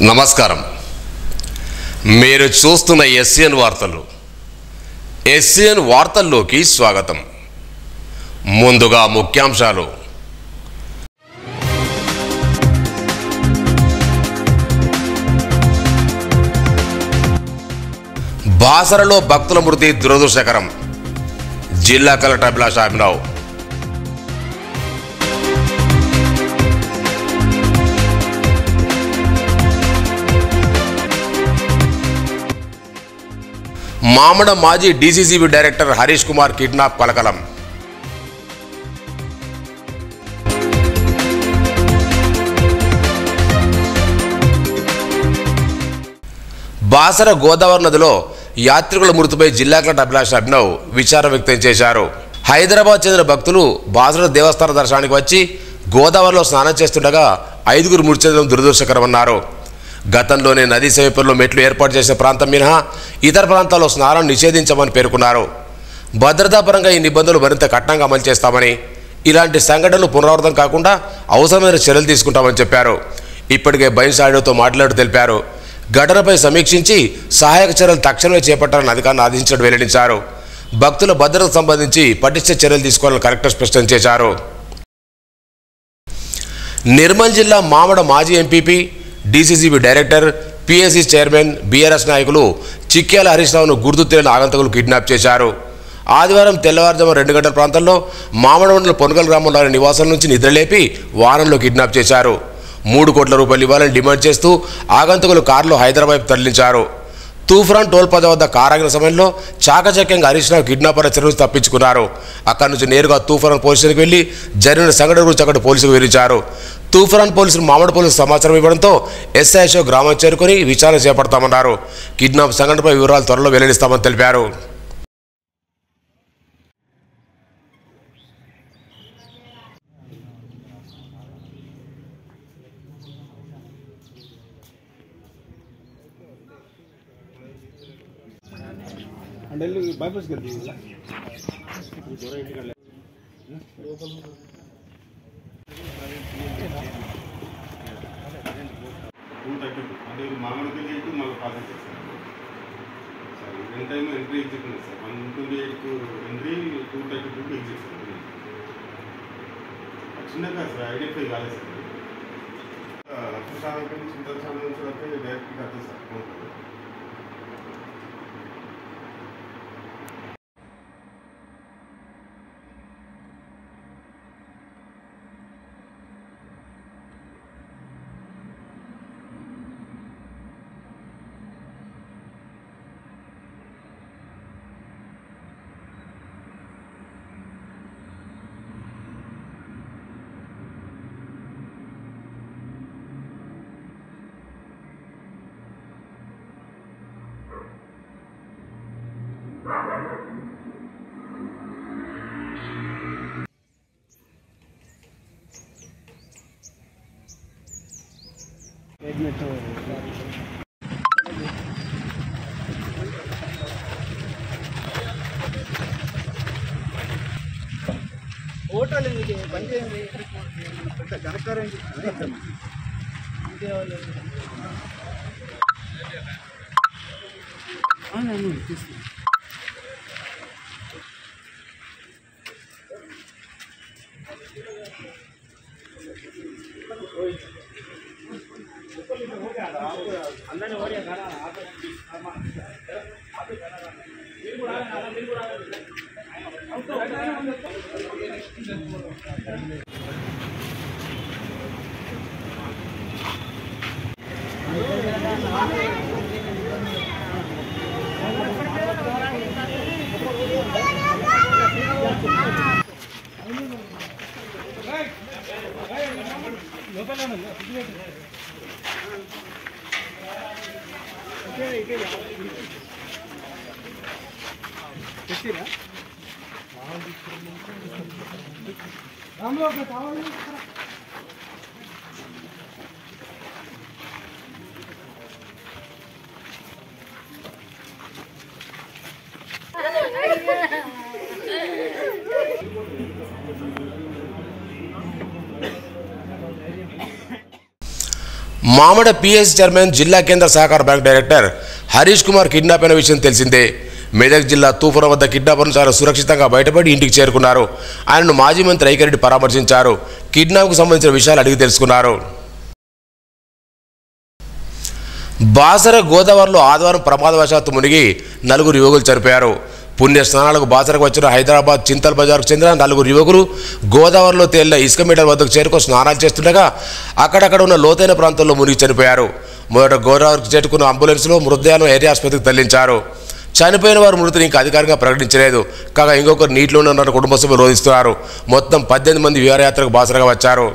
నమస్కారం. మీరు చూస్తున్న ఎస్సీఎన్ వార్తలు. ఎస్సీఎన్ వార్తల్లోకి స్వాగతం. ముందుగా ముఖ్యాంశాలు. బాసరలో భక్తుల మృతి దురదృష్టకరం. జిల్లా కలెక్టర్ అభిలాష్ అభినవ్. మామడ మాజీ DCCB director Harish Kumar kidnap కలకలం. బాసర గోదావరి నదిలో యాత్రికుల మృతిపై జిల్లా కలెక్టర్ అభిలాష్ అభినవ్ విచారం వ్యక్తం చేశారు. హైదరాబాద్ చెందిన భక్తులు బాసర దేవస్థాన దర్శనానికి వచ్చి గోదావరిలో స్నానం చేస్తుండగా 5 మృతి చెందడం దురదృష్టకరమన్నారు. గతంలోనే నదీ సమీపంలో మెట్లు ఏర్పాటు చేసిన ప్రాంతం మినహా ఇతర ప్రాంతాల్లో స్నానం నిషేధించమని పేర్కొన్నారు. భద్రతాపరంగా ఈ నిబంధనలు మరింత కఠినంగా అమలు చేస్తామని, ఇలాంటి సంఘటనలు పునరావృతం కాకుండా అవసరమైన చర్యలు తీసుకుంటామని చెప్పారు. ఇప్పటికే బైన్సాడితో మాట్లాడుతూ తెలిపారు. ఘటనపై సమీక్షించి సహాయక చర్యలు తక్షణమే చేపట్టాలని అధికారులను ఆదేశించినట్టు వెల్లడించారు. భక్తుల భద్రతకు సంబంధించి పటిష్ట చర్యలు తీసుకోవాలని కలెక్టర్ స్పష్టం చేశారు. నిర్మల్ జిల్లా మామడ మాజీ MPP, DCCB director, PSC chairman, BRS నాయకులు చిక్యాల హరీష్ రావును గుర్తు తెలియని ఆగంతకులు కిడ్నాప్ చేశారు. ఆదివారం తెల్లవారుజాము 2 గంటల ప్రాంతంలో మామడ మండలం పొనగల్ గ్రామంలోని నివాసం నుంచి నిద్రలేపి వాహనంలో కిడ్నాప్ చేశారు. 3 కోట్ల రూపాయలు ఇవ్వాలని డిమాండ్ చేస్తూ ఆగంతకులు కారులో హైదరాబాద్ తరలించారు. తూఫాన్ టోల్ ప్లాజా వద్ద కారాగిన సమయంలో చాకచక్యంగా హరీష్ రావు కిడ్నాపర్ చెరువు తప్పించుకున్నారు. అక్కడి నుంచి నేరుగా తూఫాన్ పోలీస్ స్టేషన్కి వెళ్లి జరిగిన సంఘటన గురించి అక్కడ పోలీసులు వివరించారు. తూఫాన్ పోలీసులు మామడ పోలీసు సమాచారం ఇవ్వడంతో ఎస్ఐ అశోక్ గ్రామం చేరుకుని విచారణ చేపడతామన్నారు. కిడ్నాప్ సంఘటనపై వివరాలు త్వరలో వెల్లడిస్తామని తెలిపారు. మామూలుగా మళ్ళీ పాస్ చేస్తాను సార్. 2 టైమ్ ఎంట్రీ ఎగ్జిట్ ఉంది సార్. 128 entry, 232 exit sir. చిన్నగా సార్ ఐడెంటిఫై కాలేదు సార్. లక్ష్మీసాగర్ నుంచి చింతలసాగర్ నుంచి వస్తే డైరెక్ట్గా వస్తుంది సార్ అకౌంట్. ఓటాలు బండి కనెక్టర్ మామడ పిఎస్ చైర్మన్ జిల్లా కేంద్ర సహకార bank director Harish Kumar kidnap అయిన విషయం తెలిసిందే. మెదక్ జిల్లా తూఫాను వద్ద కిడ్నాపర్ను చాలా సురక్షితంగా బయటపడి ఇంటికి చేరుకున్నారు. ఆయనను మాజీ మంత్రి ఐకిరెడ్డి పరామర్శించారు. కిడ్నాప్కు సంబంధించిన విషయాలు అడిగి తెలుసుకున్నారు. బాసర గోదావరిలో ఆదివారం ప్రమాదవశాత్తు మునిగి 4 యువకులు చనిపోయారు. పుణ్య స్నానాలకు బాసరకు వచ్చిన హైదరాబాద్ చింతల్ బజార్కు చెందిన 4 యువకులు గోదావరిలో తేలిన ఇసుక మీటర్ వద్దకు చేరుకొని స్నానాలు చేస్తుండగా అక్కడక్కడ ఉన్న లోతైన ప్రాంతంలో మునిగి చనిపోయారు. మొదట గోదావరికి చేరుకున్న అంబులెన్స్లో మృతదేహాలను ఏరియా ఆసుపత్రికి తరలించారు. చనిపోయిన వారి మృతిని ఇంకా అధికారికంగా ప్రకటించలేదు. కాగా ఇంకొకరు నీటిలోనే ఉన్న కుటుంబ సభ్యులు రోధిస్తున్నారు. మొత్తం 18 మంది విహారయాత్రకు బాసరగా వచ్చారు.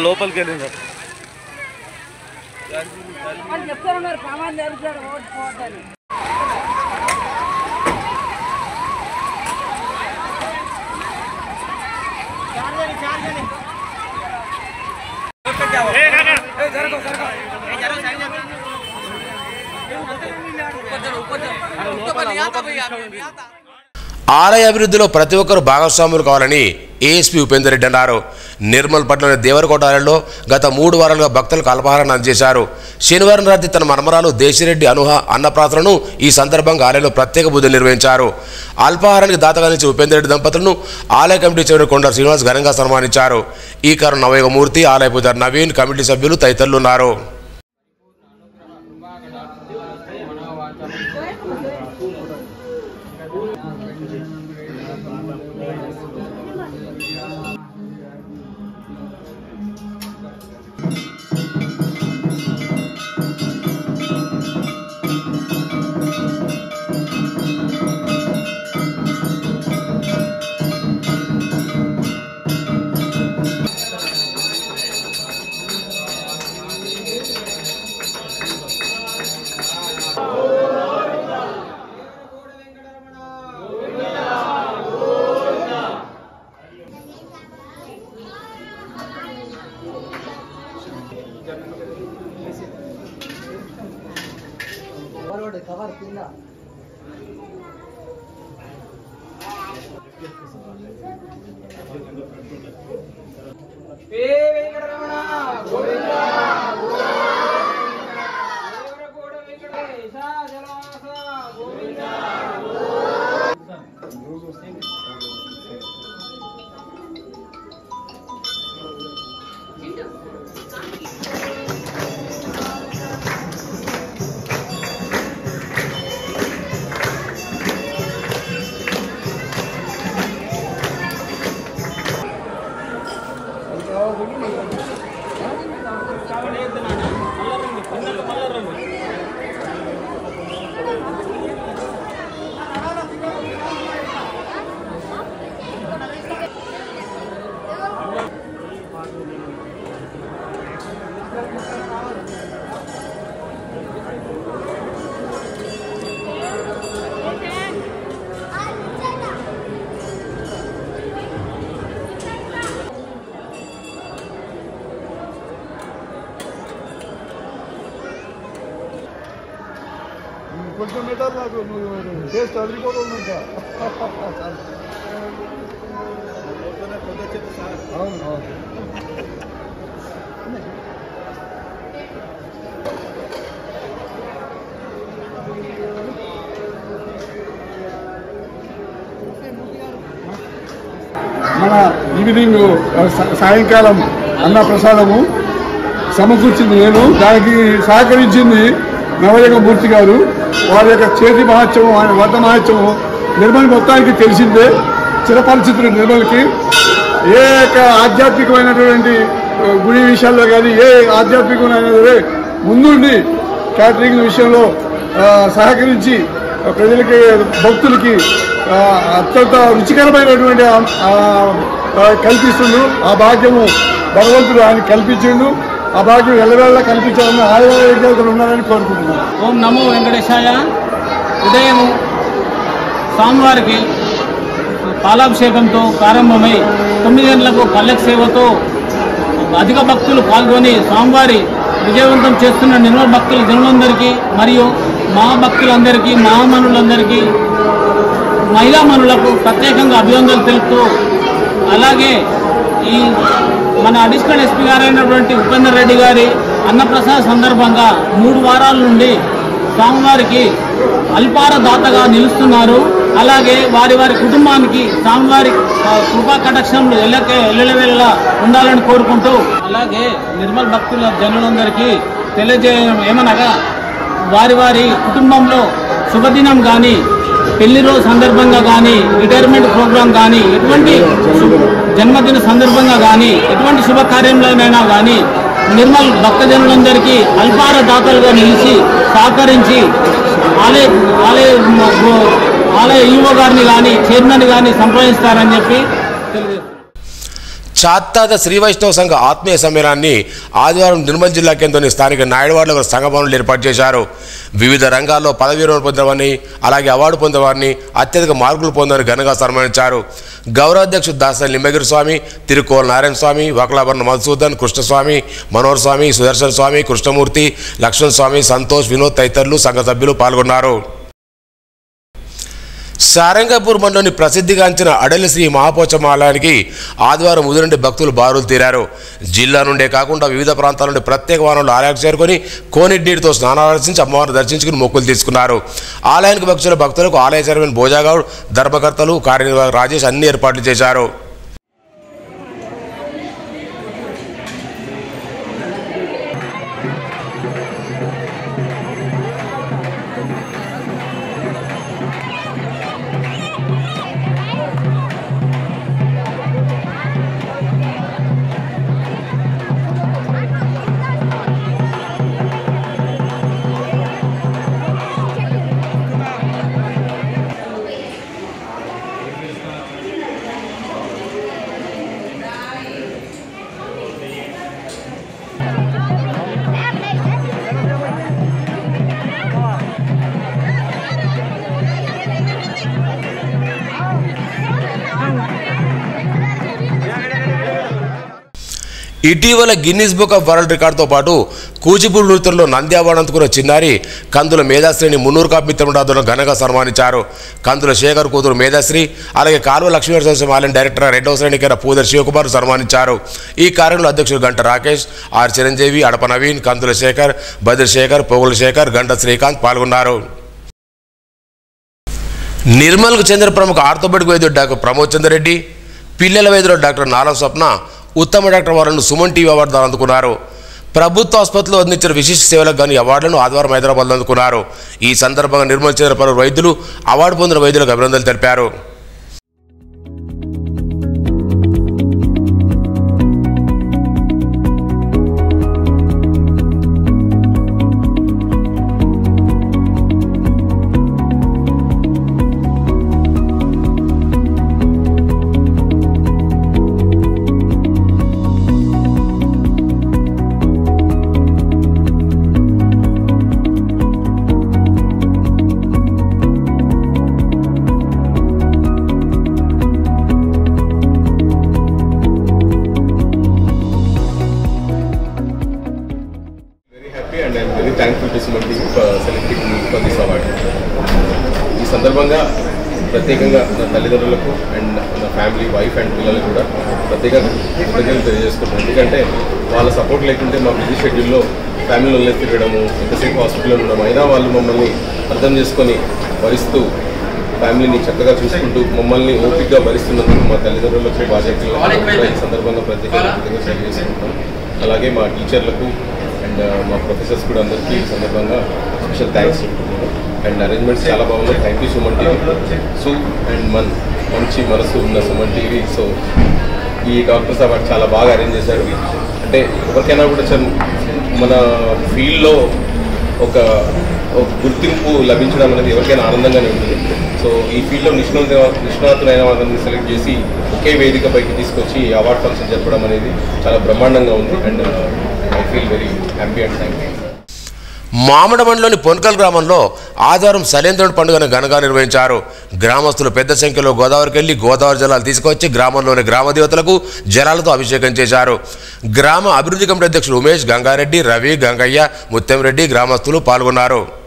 లోపలికి వెళ్ళింది చెప్తారన్నారు ప్రమాదం జరుగుతారు ఓడిపోతారు. ఆలయ అభివృద్ధిలో ప్రతి ఒక్కరూ భాగస్వాములు కావాలని ఏఎస్పీ ఉపేందర్ రెడ్డి అన్నారు. నిర్మల్ పట్టణంలోని దేవరకోట ఆలయంలో గత 3 వారాలుగా భక్తులకు అల్పాహారాన్ని అందజేశారు. శనివారం రాత్రి తన మనమరాలు దేశిరెడ్డి అనుహ అన్నప్రాసనను ఈ సందర్భంగా ఆలయంలో ప్రత్యేక పూజలు నిర్వహించారు. అల్పాహారానికి దాతగా నిలిచిన ఉపేందర్ రెడ్డి దంపతులను ఆలయ కమిటీ చైర్మన్ కొండ శ్రీనివాస్ ఘనంగా సన్మానించారు. ఈ కారణం నవయుగమూర్తి, ఆలయ పూజారి నవీన్, కమిటీ సభ్యులు తదితరులు ఉన్నారు. కవర్ కింద కొంచెం మీటర్ నాకు నువ్వు టేస్ట్ అదిరిపోతుందంట. అవును అవును. మన ఈవినింగ్ సాయంకాలం అన్న ప్రసాదము సమకూర్చింది నేను, దానికి సహకరించింది నవయుగమూర్తి గారు. వారి యొక్క చేతి మహత్యము, ఆయన వంట మహత్యము నిర్మల్ మొత్తానికి తెలిసిందే, చిరపరిచితులు నిర్మల్కి. ఏ యొక్క ఆధ్యాత్మికమైనటువంటి గుడి విషయాల్లో కానీ ఏ ఆధ్యాత్మికమైన ముందుండి క్యాటరింగ్ విషయంలో సహకరించి ప్రజలకి భక్తులకి అత్యంత రుచికరమైనటువంటి కల్పిస్తుండు. ఆ భాగ్యము భగవంతుడు ఆయన కల్పించిండు. ఆ భాగ్యం ఎల్లవేళ కల్పించాలని ఆయుర్వేదాలు ఉన్నారని కోరుకుంటున్నాను. ఓం నమో వెంకటేశాయ. ఉదయం స్వామివారికి పాలాభిషేకంతో ప్రారంభమై 9 గంటలకు పల్లకి సేవతో అధిక భక్తులు పాల్గొని స్వామివారి విజయవంతం చేస్తున్న నిర్మల భక్తుల జనులందరికీ మరియు మహాభక్తులందరికీ మహామనులందరికీ మహిళామణులకు ప్రత్యేకంగా అభినందనలు తెలుపుతూ అలాగే ఈ మన అడిషనల్ ఎస్పీ గారైనటువంటి ఉపేందర్ రెడ్డి గారి అన్నప్రసాద సందర్భంగా 3 వారాల నుండి స్వామివారికి అల్పార దాతగా నిలుస్తున్నారు. అలాగే వారి కుటుంబానికి స్వామివారి కృపా కటాక్షంలో ఎల్లవేళలా ఉండాలని కోరుకుంటూ అలాగే నిర్మల్ భక్తుల జనులందరికీ తెలియజేయడం ఏమనగా వారి కుటుంబంలో శుభదినం కానీ పెళ్లి రోజు సందర్భంగా కానీ రిటైర్మెంట్ ప్రోగ్రాం కానీ ఎటువంటి జన్మదిన సందర్భంగా కానీ ఎటువంటి శుభకార్యంలోనైనా కానీ నిర్మల్ భక్తజనులందరికీ అల్పార దాతలుగా నిలిచి సహకరించి ఆలయ ఈవో గారిని కానీ చైర్మన్ గారిని సంప్రదిస్తారని చెప్పి తెలియజేస్తారు. చాత్తాద శ్రీ వైష్ణవ సంఘ ఆత్మీయ సమ్మేళనాన్ని ఆదివారం నిర్మల్ జిల్లా కేంద్రంలోని స్థానిక నాయుడువాడలో సంఘ భవనంలో ఏర్పాటు చేశారు. వివిధ రంగాల్లో పదవి విరమణ పొందినవారిని అలాగే అవార్డు పొందినవారిని అత్యధిక మార్కులు పొందని ఘనంగా సన్మానించారు. గౌరవాధ్యక్షుడు దాసరి లింబగిరి స్వామి, తిరుకోల నారాయణ స్వామి, వకలాభరణ మధుసూదన్, కృష్ణస్వామి, మనోహర్ స్వామి, సుదర్శన్ స్వామి, కృష్ణమూర్తి, లక్ష్మణ్ స్వామి, సంతోష్, వినోద్ తదితరులు సంఘ సభ్యులు పాల్గొన్నారు. సారంగపూర్ మండలోని ప్రసిద్ధిగాంచిన అడలి శ్రీ మహాపోచమ్మ ఆలయానికి ఆదివారం ఉదయం నుండి భక్తులు బారులు తీరారు. జిల్లా నుండే కాకుండా వివిధ ప్రాంతాల నుండి ప్రత్యేక వాహనంలో ఆలయానికి చేరుకొని కోనిడ్నీటితో స్నానాలర్చించి అమ్మవారిని దర్శించుకుని మొక్కులు తీసుకున్నారు. ఆలయానికి వచ్చిన భక్తులకు ఆలయ చైర్మన్ భోజాగౌడ్, ధర్మకర్తలు, కార్యనిర్వాహక రాజేష్ అన్ని ఏర్పాట్లు చేశారు. ఇటీవల గిన్నీస్ బుక్ ఆఫ్ వరల్డ్ రికార్డుతో పాటు కూచిపూడి నృత్యంలో నంది అవార్డు అందుకున్న చిన్నారి కందుల మేధాశ్రీని మున్నూరు కాపు మిత్రమండలిలో ఘనంగా సన్మానించారు. కందుల శేఖర్ కూతురు మేధాశ్రీ అలాగే కాలువ లక్ష్మీనరసింహ ఆలయం డైరెక్టర్ రెండవ శ్రేణికైన పూదర్ శివకుమార్ సన్మానించారు. ఈ కార్యంలో అధ్యక్షుడు గంట రాకేష్, ఆర్ చిరంజీవి, అడప నవీన్, కందుల శేఖర్, బద్రి శేఖర్, పోగుల శేఖర్, గంట శ్రీకాంత్ పాల్గొన్నారు. నిర్మల్కు చెందిన ప్రముఖ ఆర్థోపెడిక్ వైద్యుడు డాక్టర్ ప్రమోద్ చంద్ర రెడ్డి, పిల్లల వైద్యుడు డాక్టర్ నాలం స్వప్న ఉత్తమ డాక్టర్ వారిని సుమన్ టీవీ అవార్డు అందుకున్నారు. ప్రభుత్వ ఆసుపత్రిలో అందించిన విశిష్ట సేవలకు గాను అవార్డులను ఆదివారం హైదరాబాద్లో అందుకున్నారు. ఈ సందర్భంగా నిర్మల్ చెందిన పలువురు వైద్యులు అవార్డు పొందిన వైద్యులకు అభినందనలు తెలిపారు. and I am very thankful to Suman TV for selecting me for this award. ఈ సందర్భంగా ప్రత్యేకంగా నా తల్లిదండ్రులకు అండ్ నా ఫ్యామిలీ వైఫ్ అండ్ పిల్లలకు కూడా ప్రత్యేకంగా కృతజ్ఞతలు తెలియజేసుకుంటాను. ఎందుకంటే వాళ్ళ సపోర్ట్ లేకుంటే మా బిజీ షెడ్యూల్లో ఫ్యామిలీలో తిరగడము, ఎంతసేపు హాస్పిటల్లో ఉండడం, అయినా వాళ్ళు మమ్మల్ని అర్థం చేసుకొని భరిస్తూ ఫ్యామిలీని చక్కగా చూసుకుంటూ మమ్మల్ని ఓపికగా భరిస్తున్నందుకు మా తల్లిదండ్రులకు బాధ్యతలు ఈ సందర్భంగా ప్రత్యేకంగా తెలియజేసుకుంటాం. అలాగే మా టీచర్లకు అండ్ మా ప్రొఫెసర్స్ కూడా అందరికీ ఈ సందర్భంగా స్పెషల్ థ్యాంక్స్ చెప్తున్నాను. అండ్ అరేంజ్మెంట్స్ చాలా బాగున్నాయి. Thank you Suman TV. And మంచి మనసు ఉన్న సుమన్ టీవీ. సో ఈ డాక్టర్స్ అవార్డు చాలా బాగా అరేంజ్ చేశారు. అంటే ఎవరికైనా కూడా మన ఫీల్డ్లో ఒక గుర్తింపు లభించడం అనేది ఎవరికైనా ఆనందంగానే ఉంటుంది. సో ఈ ఫీల్డ్లో నిష్ణాతులైన వాళ్ళని సెలెక్ట్ చేసి ఒకే వేదికపైకి తీసుకొచ్చి అవార్డ్ ఫంక్షన్ జరపడం అనేది చాలా బ్రహ్మాండంగా ఉంది. And I feel very happy and thank you. మామిడమండలోని పొన్కల్ గ్రామంలో ఆదివారం శైలేంద్రుడి పండుగను ఘనంగా నిర్వహించారు. గ్రామస్తులు పెద్ద సంఖ్యలో గోదావరికి వెళ్లి గోదావరి జలాలు తీసుకొచ్చి గ్రామంలోని గ్రామ దేవతలకు జలాలతో అభిషేకం చేశారు. గ్రామ అభివృద్ధి కమిటీ అధ్యక్షులు ఉమేష్, గంగారెడ్డి, రవి, గంగయ్య, ముత్తంరెడ్డి గ్రామస్తులు పాల్గొన్నారు.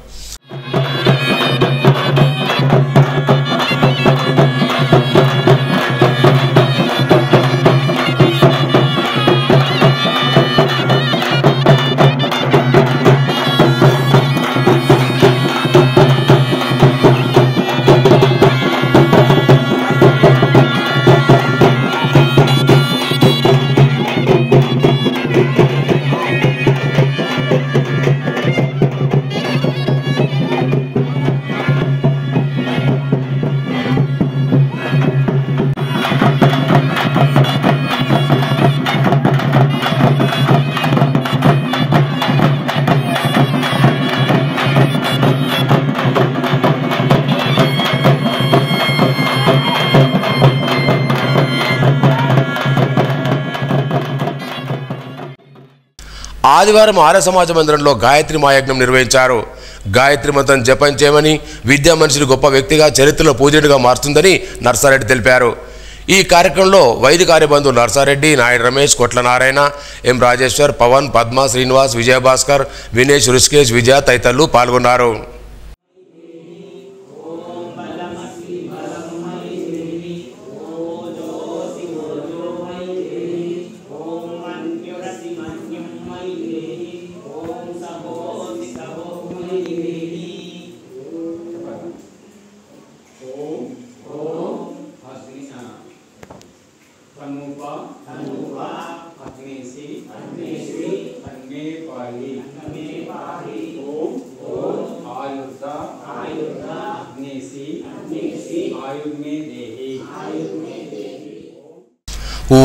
ఆదివారం ఆర్య సమాజ మందిరంలో గాయత్రి మహాయజ్ఞం నిర్వహించారు. గాయత్రి మంత్రం జపం చేయమని, విద్యా మనిషిని గొప్ప వ్యక్తిగా చరిత్రలో పూజనీయుడిగా మారుతుందని నర్సారెడ్డి తెలిపారు. ఈ కార్యక్రమంలో వైదిక కార్యబంధువు నర్సారెడ్డి, నాయుడు రమేష్, కొట్ల నారాయణ, ఎం రాజేశ్వర్, పవన్, పద్మ, శ్రీనివాస్, విజయభాస్కర్, వినేష్, రుషికేష్, విజయ తదితరులు పాల్గొన్నారు.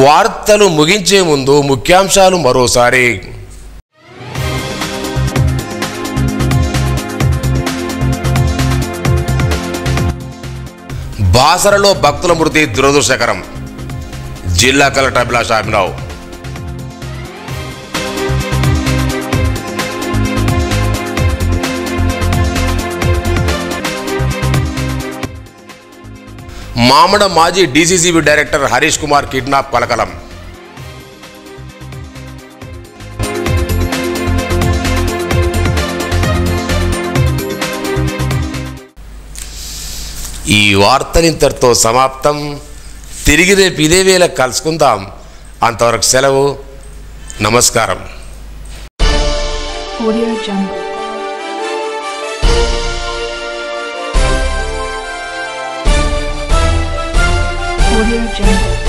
వార్తలు ముగించే ముందు ముఖ్యాంశాలు మరోసారి. బాసరలో భక్తుల మృతి దురదృష్టకరం. జిల్లా కలెక్టర్ అభిలాష్ అభినవ్. మామడ మాజీ DCCB director Harish Kumar kidnap కలకలం. ఈ వార్తలు ఇంతటితో సమాప్తం. తిరిగి రేపు ఇదే వేళ కలుసుకుందాం. అంతవరకు సెలవు. నమస్కారం. Audio Jungle. Audio Jungle.